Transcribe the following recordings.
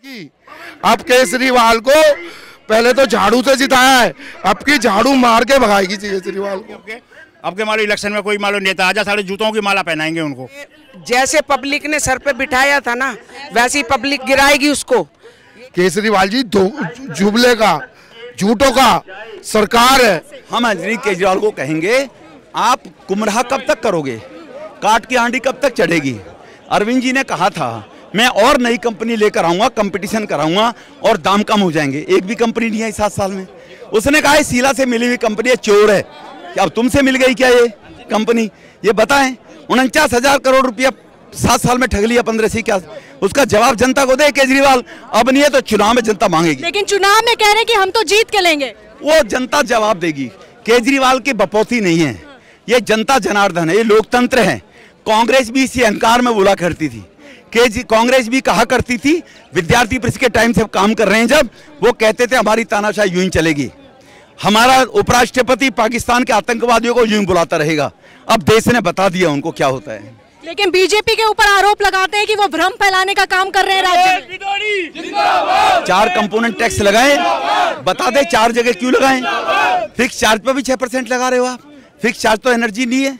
की। अब केजरीवाल को पहले तो झाड़ू से जिताया है, अब की झाड़ू मार के भगाएगी केजरीवाल को। अब के मालूम इलेक्शन में कोई मालूम नेता आजा सारे जूतों की माला पहनाएंगे उनको। जैसे पब्लिक ने सर पे बिठाया था ना, वैसी पब्लिक गिराएगी उसको। केजरीवाल जी जुबले का, झूठों का सरकार है। हम अरविंद केजरीवाल को कहेंगे, आप गुमराह कब तक करोगे, काट की आंधी कब तक चढ़ेगी। अरविंद जी ने कहा था मैं और नई कंपनी लेकर आऊंगा, कंपटीशन कराऊंगा और दाम कम हो जाएंगे। एक भी कंपनी नहीं आई 7 साल में। उसने कहा है शीला से मिली हुई कंपनी है, चोर है। क्या अब तुमसे मिल गई क्या ये कंपनी? ये बताएं। 49,000 करोड़ रुपया 7 साल में ठग लिया 15 से। क्या उसका जवाब जनता को दे केजरीवाल? अब नहीं है तो चुनाव में जनता मांगेगी। लेकिन चुनाव में कह रहे हैं कि हम तो जीत के लेंगे। वो जनता जवाब देगी। केजरीवाल की बपौती नहीं है, ये जनता जनार्दन है, ये लोकतंत्र है। कांग्रेस भी इसी अहंकार में बोला करती थी। कांग्रेस भी कहा करती थी, विद्यार्थी परिषद के टाइम से काम कर रहे हैं जब, वो कहते थे हमारी तानाशाही यूं ही चलेगी, हमारा उपराष्ट्रपति पाकिस्तान के आतंकवादियों को यूं ही बुलाता रहेगा। अब देश ने बता दिया उनको क्या होता है। लेकिन बीजेपी के ऊपर आरोप लगाते हैं कि वो भ्रम फैलाने का काम कर रहे हैं राज्य में। 4 कंपोनेंट टैक्स लगाए, बता दे 4 जगह क्यों लगाए। फिक्स चार्ज पर भी 6% लगा रहे हो आप। फिक्स चार्ज तो एनर्जी नहीं है,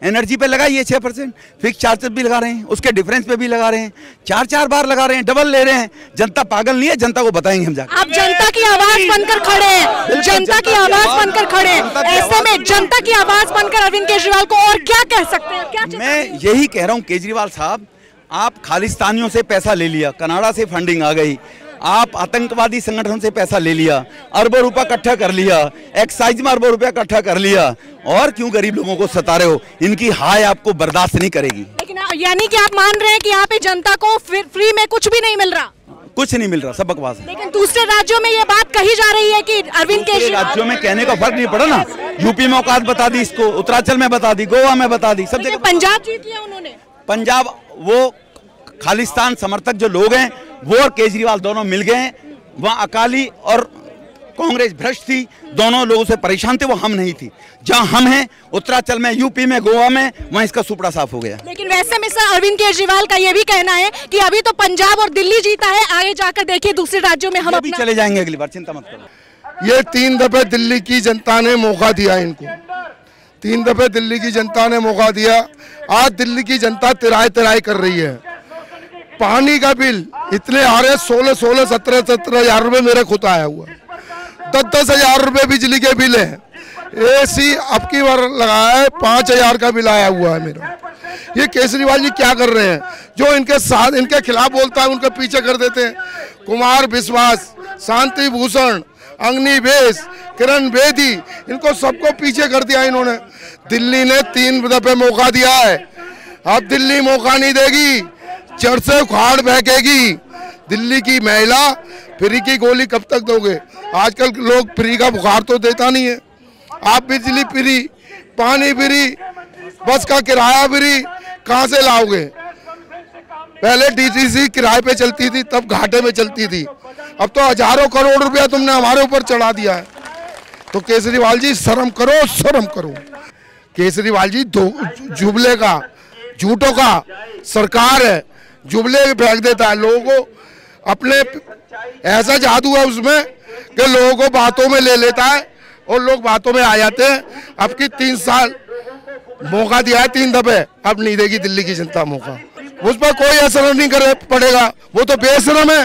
एनर्जी पे लगाइए 6%। फिक्स चार्ज भी लगा रहे हैं, उसके डिफरेंस पे भी लगा रहे हैं, 4-4 बार लगा रहे हैं, डबल ले रहे हैं। जनता पागल नहीं है, जनता को बताएंगे हम जाकर। आप जनता की आवाज बनकर खड़े हैं, जनता की आवाज बनकर खड़े हैं। ऐसे में जनता की आवाज बनकर अरविंद केजरीवाल को और क्या कह सकते हैं? क्या मैं यही कह रहा हूँ केजरीवाल साहब, आप खालिस्तानियों से पैसा ले लिया, कनाडा से फंडिंग आ गई, आप आतंकवादी संगठन से पैसा ले लिया, अरबों रुपया इकट्ठा कर लिया, एक्साइज में अरबों रुपया इकट्ठा कर लिया, और क्यों गरीब लोगों को सता रहे हो? इनकी हाय आपको बर्दाश्त नहीं करेगी। लेकिन यानी कि आप मान रहे हैं कि यहाँ पे जनता को फ्री में कुछ भी नहीं मिल रहा? कुछ नहीं मिल रहा, सब बकवास है। लेकिन दूसरे राज्यों में ये बात कही जा रही है कि अरविंद केजरीवाल, राज्यों में कहने का फर्क नहीं पड़ा ना। यूपी में औकात बता दी इसको, उत्तरांचल में बता दी, गोवा में बता दी, सब जगह। पंजाब जीत लिया उन्होंने। पंजाब वो खालिस्तान समर्थक जो लोग हैं वो और केजरीवाल दोनों मिल गए हैं। वहाँ अकाली और कांग्रेस भ्रष्ट थी, दोनों लोगों से परेशान थे, वो हम नहीं थी। जहाँ हम हैं उत्तरांचल में, यूपी में, गोवा में, वहाँ इसका सुपड़ा साफ हो गया। लेकिन वैसे में सर अरविंद केजरीवाल का ये भी कहना है कि अभी तो पंजाब और दिल्ली जीता है, आगे जाकर देखिए दूसरे राज्यों में हम अभी चले जाएंगे अगली बार, चिंता मत करो। ये 3 दफे दिल्ली की जनता ने मौका दिया इनको, 3 दफे दिल्ली की जनता ने मौका दिया। आज दिल्ली की जनता तिराए तिराए कर रही है। पानी का बिल इतने आ रहे, 16, 17 हजार रुपये मेरे खुद आया हुआ, 10 हजार रुपये बिजली के बिल है। एसी अब की बार लगाया है, 5 हजार का बिल आया हुआ है मेरा। ये केजरीवाल जी क्या कर रहे हैं? जो इनके साथ, इनके खिलाफ बोलता है उनके पीछे कर देते हैं। कुमार विश्वास, शांति भूषण, अग्नि बेस, किरण बेदी, इनको सबको पीछे कर दिया इन्होंने। दिल्ली ने 3 दफे मौका दिया है, अब दिल्ली मौका नहीं देगी, जड़ से उखाड़ फेंकेगी। दिल्ली की महिला फ्री की गोली कब तक दोगे? आजकल लोग फ्री का बुखार तो देता नहीं है। आप बिजली फ्री, पानी फ्री, बस का किराया फ्री कहाँ से लाओगे? पहले डीटीसी किराए पे चलती थी, तब घाटे में चलती थी, अब तो हजारों करोड़ रुपया तुमने हमारे ऊपर चढ़ा दिया है। तो केजरीवाल जी शर्म करो, शर्म करो। केजरीवाल जी जुबले का, झूठों का सरकार है, जुबले फेंक देता है लोगों को। अपने ऐसा जादू है उसमें कि लोगों को बातों में ले लेता है और लोग बातों में आ जाते हैं। अब की 3 साल मौका दिया है, 3 दफे, अब नहीं देगी दिल्ली की जनता मौका। उस पर कोई असर नहीं करे पड़ेगा, वो तो बेशरम है।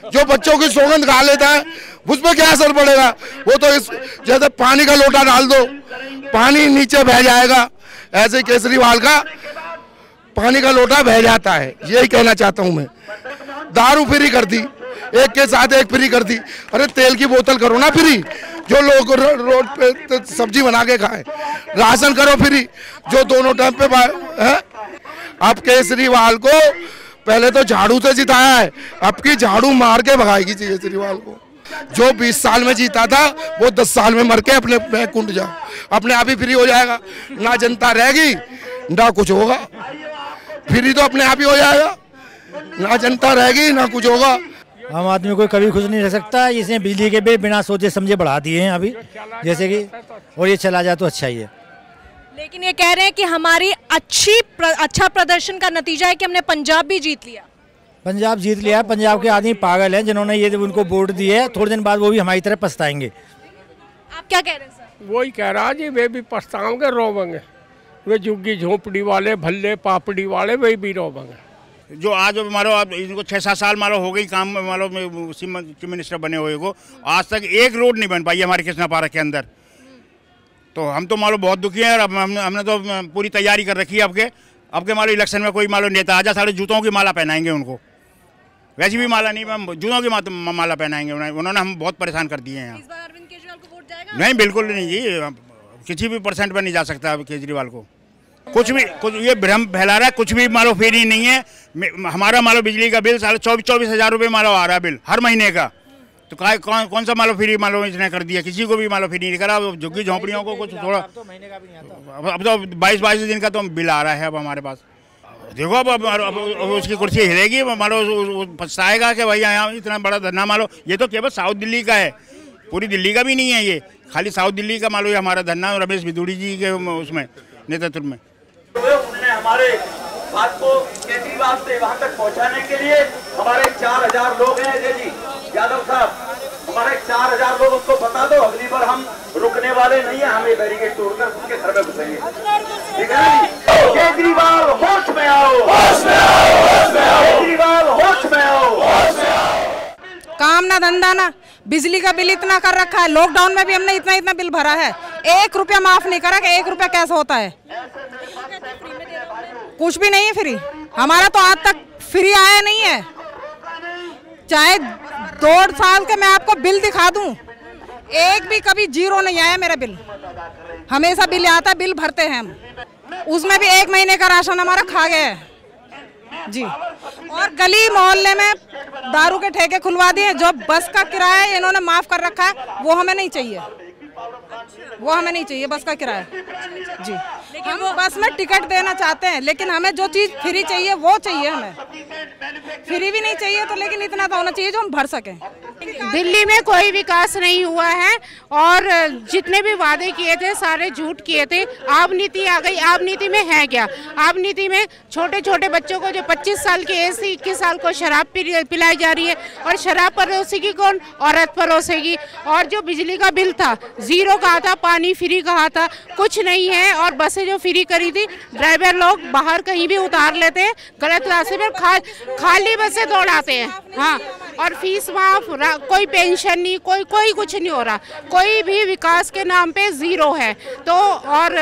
जो बच्चों की सौगंध खा लेता है उस पर क्या असर पड़ेगा? वो तो इस जैसे पानी का लोटा डाल दो, पानी नीचे बह जाएगा, ऐसे केजरीवाल का पानी का लोटा बह जाता है। यही कहना चाहता हूं मैं। दारू फ्री कर दी, एक के साथ एक फ्री कर दी। अरे तेल की बोतल करो ना फ्री, जो लोग रोड पे सब्जी बना के खाए। राशन करो फ्री, जो दोनों टाइम पे है। अब केजरीवाल को पहले तो झाड़ू से जिताया है, अब की झाड़ू मार के भगाएगी केजरीवाल को। जो 20 साल में जीता था वो 10 साल में मर के अपने में कुंड जाओ, अपने आप ही फ्री हो जाएगा। ना जनता रहेगी ना कुछ होगा, फ्री तो अपने आप ही हो जाएगा। ना जनता रहेगी ना कुछ होगा। आम आदमी को कभी खुश नहीं रह सकता। इसने बिजली के बिल बिना सोचे समझे बढ़ा दिए हैं अभी, जैसे कि, और ये चला जाए तो अच्छा ही है। लेकिन ये कह रहे हैं कि हमारी अच्छा प्रदर्शन का नतीजा है कि हमने पंजाब भी जीत लिया। पंजाब जीत लिया है। पंजाब के आदमी पागल हैं जिन्होंने ये उनको वोट दिए है, थोड़े दिन बाद वो भी हमारी तरह पछताएंगे। आप क्या कह रहे हैं सर? वही कह रहा जी, वे भी पछताएंगे, रोवेंगे। वे झुग्गी झोपड़ी वाले, भल्ले पापड़ी वाले, वे भी रोवेंगे। जो आज मानो आप इनको 6-7 साल मानो हो गई काम मानो चीफ मिनिस्टर बने हुए को, आज तक एक रोड नहीं बन पाई हमारे कृष्णा पार्क के अंदर। तो हम तो मानो बहुत दुखी हैं। और हमने तो पूरी तैयारी कर रखी है। अब के मानो इलेक्शन में कोई मानो नेता आ जाए, सारे जूतों की माला पहनाएंगे उनको। वैसी भी माला नहीं, हम जूतों की माला पहनाएंगे। उन्होंने हम बहुत परेशान कर दिए हैं। इस बार अरविंद केजरीवाल को वोट जाएगा? नहीं, बिल्कुल नहीं जी, किसी भी % पर नहीं जा सकता अब केजरीवाल को। कुछ ये भ्रम फैला रहा है, कुछ भी मानो फ्री नहीं है। हमारा मानो बिजली का बिल 24,000 रुपये मानो आ रहा है बिल हर महीने का। तो कौन सा मालो फ्री मालो इसने कर दिया? किसी को भी मालो फ्री नहीं करा। झुग्गी झोंपड़ियों को कुछ थोड़ा, अब तो 22 दिन का तो बिल आ रहा है अब हमारे पास। देखो अब उसकी कुर्सी हिलेगी, मानो पछताएगा कि भाई यहाँ इतना बड़ा धरना। मानो ये तो केवल साउथ दिल्ली का है, पूरी दिल्ली का भी नहीं है ये, खाली साउथ दिल्ली का मानो ये हमारा धरना रमेश भिदुड़ी जी के उसमें नेतृत्व में। उन्होंने हमारे बात को केजरीवाल से वहां तक पहुंचाने के लिए हमारे 4000 लोग हैं। अजय जी, यादव साहब, हमारे 4000 लोग, उसको बता दो अगली बार हम रुकने वाले नहीं है। हम ये बैरिकेड तोड़कर उसके घर में घुसेंगे, ठीक है ना? केजरीवाल होश में आओ, होश में आओ, होश में आओ, केजरीवाल होश में आओ, होश में आओ। काम ना धंधा ना, बिजली का बिल इतना कर रखा है। लॉकडाउन में भी हमने इतना बिल भरा है, 1 रुपया माफ नहीं करा कि 1 रुपया कैसे होता है। कुछ भी नहीं है फ्री, हमारा तो आज तक फ्री आया नहीं है। चाहे 2 साल के मैं आपको बिल दिखा दूं, एक भी कभी 0 नहीं आया मेरा बिल। हमेशा बिल आता है, बिल भरते हैं हम, उसमें भी 1 महीने का राशन हमारा खा गया है जी। और गली मोहल्ले में दारू के ठेके खुलवा दिए। जो बस का किराया इन्होंने माफ कर रखा है, वो हमें नहीं चाहिए, वो हमें नहीं चाहिए बस का किराया जी। हम बस में टिकट देना चाहते हैं, लेकिन हमें जो चीज़ फ्री चाहिए वो चाहिए। हमें फ्री भी नहीं चाहिए तो, लेकिन इतना तो होना चाहिए जो हम भर सकें। दिल्ली में कोई विकास नहीं हुआ है और जितने भी वादे किए थे सारे झूठ किए थे। आप नीति आ गई। आप नीति में है क्या? आप नीति में छोटे छोटे बच्चों को जो 25 साल की एज से 21 साल को शराब पिलाई जा रही है, और शराब परोसेगी कौन? औरत परोसेगी। और जो बिजली का बिल था 0 कहा था, पानी फ्री कहा था, कुछ नहीं है। और बसें जो फ्री करी थी, ड्राइवर लोग बाहर कहीं भी उतार लेते हैं, गलत रास्ते पर खाली बसें दौड़ाते हैं। हाँ, और फीस माफ, कोई पेंशन नहीं, कोई कुछ नहीं हो रहा। कोई भी विकास के नाम पे 0 है। तो और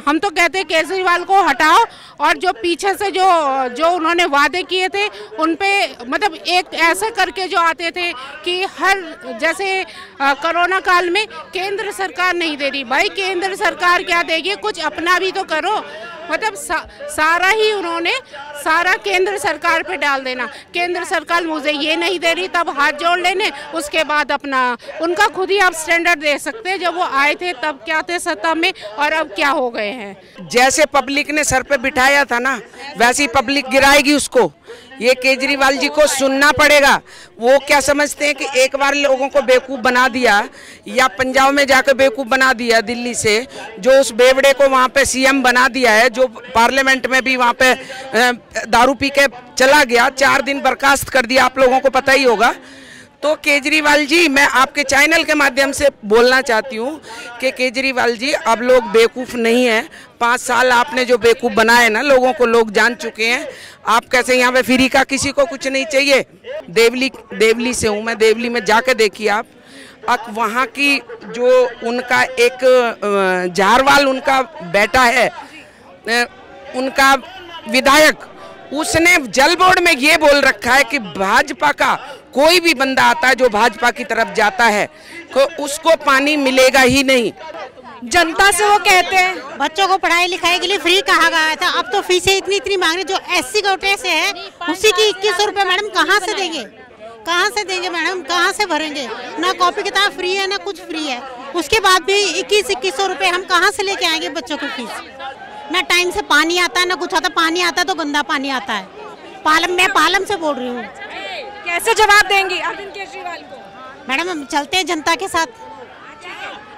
हम तो कहते हैं केजरीवाल को हटाओ, और जो पीछे से जो उन्होंने वादे किए थे उन पे, मतलब एक ऐसा करके जो आते थे कि हर, जैसे कोरोना काल में केंद्र सरकार नहीं दे रही, भाई केंद्र सरकार क्या देगी? कुछ अपना भी तो करो। मतलब सारा ही उन्होंने सारा केंद्र सरकार पे डाल देना। केंद्र सरकार मुझे ये नहीं दे रही, तब हाथ जोड़ लेने, उसके बाद अपना उनका खुद ही आप स्टैंडर्ड दे सकते हैं। जब वो आए थे तब क्या थे सत्ता में, और अब क्या हो गए हैं। जैसे पब्लिक ने सर पे बिठाया था ना, वैसी पब्लिक गिराएगी उसको। ये केजरीवाल जी को सुनना पड़ेगा। वो क्या समझते हैं कि एक बार लोगों को बेवकूफ़ बना दिया, या पंजाब में जाकर बेवकूफ़ बना दिया दिल्ली से, जो उस बेवड़े को वहाँ पे CM बना दिया है, जो पार्लियामेंट में भी वहाँ पे दारू पी के चला गया, 4 दिन बर्खास्त कर दिया, आप लोगों को पता ही होगा। तो केजरीवाल जी, मैं आपके चैनल के माध्यम से बोलना चाहती हूँ कि केजरीवाल जी, अब लोग बेवकूफ़ नहीं हैं। 5 साल आपने जो बेवकूफ़ बनाए ना लोगों को, लोग जान चुके हैं। आप कैसे यहाँ पे फ्री का किसी को कुछ नहीं चाहिए। देवली से हूँ मैं, देवली में जाके देखिए आप वहाँ की जो उनका एक झारवाल उनका बेटा है, उनका विधायक, उसने जल बोर्ड में ये बोल रखा है कि भाजपा का कोई भी बंदा आता है जो भाजपा की तरफ जाता है तो उसको पानी मिलेगा ही नहीं। जनता से वो कहते हैं बच्चों को पढ़ाई लिखाई के लिए फ्री कहा गया था, अब तो फीसें इतनी मांग रही। जो SC कोटे से है उसी की 2100 रुपये मैडम कहाँ से देंगे? कहाँ से देंगे मैडम? कहाँ से भरेंगे? ना कॉपी किताब फ्री है ना कुछ फ्री है। उसके बाद भी 2100 रुपये हम कहाँ से लेके आएंगे बच्चों की फीस? ना टाइम से पानी आता है ना कुछ आता। पानी आता तो गंदा पानी आता है। मैं पालम से बोल रही हूँ। कैसे जवाब देंगी अरविंद केजरीवाल को? मैडम हम चलते हैं जनता के साथ।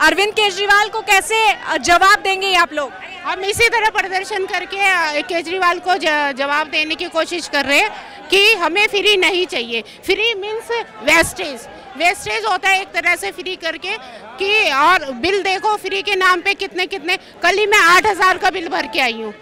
अरविंद केजरीवाल को कैसे जवाब देंगे आप लोग? हम इसी तरह प्रदर्शन करके केजरीवाल को जवाब देने की कोशिश कर रहे हैं कि हमें फ्री नहीं चाहिए। फ्री मीन्स वेस्टेज होता है एक तरह से फ्री करके कि, और बिल देखो फ्री के नाम पे कितने, कल ही मैं 8,000 का बिल भर के आई हूँ।